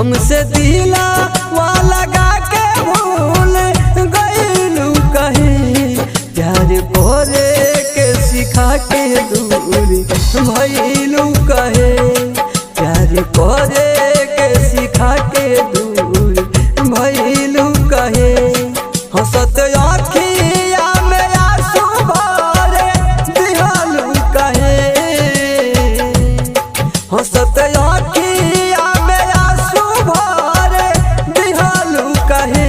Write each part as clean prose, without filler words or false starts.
हमसे दिला लगा के भूल गईलू कहे प्यार करे के सिखा के दूरी भइलू कहे प्यार करे के सिखा के दूरी भइलू कहे हंसत आँखिया में आंसू भरे दिहलू कहे हंसत आँखिया में आंसू भरे दिहलू कहे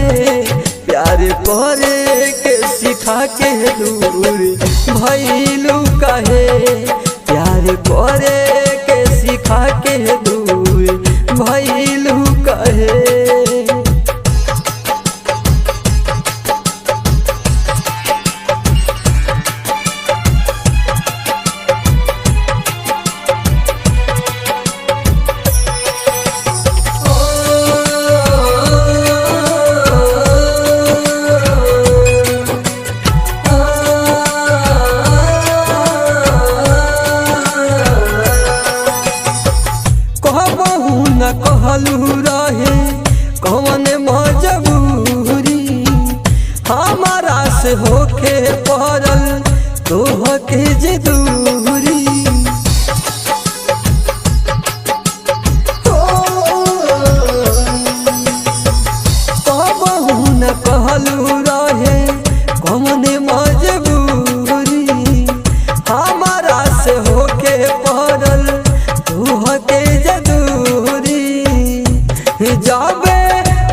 प्यार करे के सिखा के दूरी भइलू कहे प्यार करे के सिखा के दूरी भइलू कहे। न कहलू रहे कौन मजबूरी हमारा से होके पड़ल तोहके जे दूरी कहबहू न कहलू रहे कौन मजबूरी हमारा से होके पड़ल तोहके जे जाबे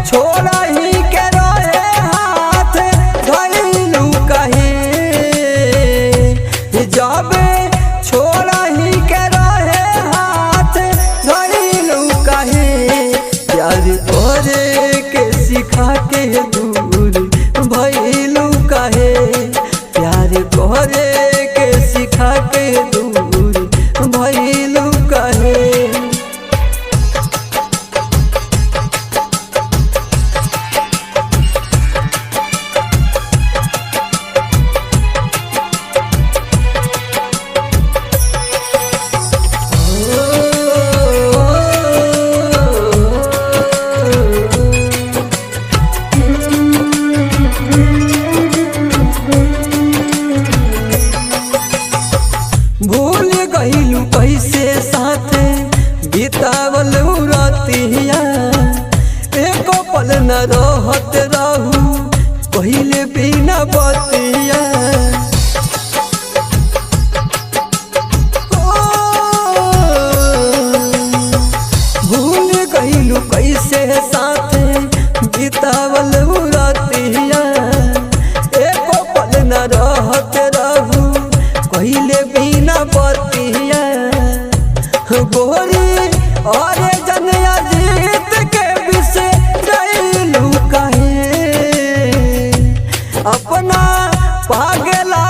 छोड़ा ही के रहे हाथ धइलू कहे जाबे छोड़ा ही के रहे हाथ धइलू कहे प्यार करे के सिखा के दूरी भइलू कहे प्यार करे के सिखा के दूरी भइलू कहे। भूल गईलू कैसे साथे बितावल रतिया एको पल न रहत रहू पहिले बिना बतिया भूल गईलू कैसे साथे बितावल रतिया एको पल न रहत रहू पहिले बिना बतिया गोरी और जनिया जीत के विषे गईलू कहे अपना पागला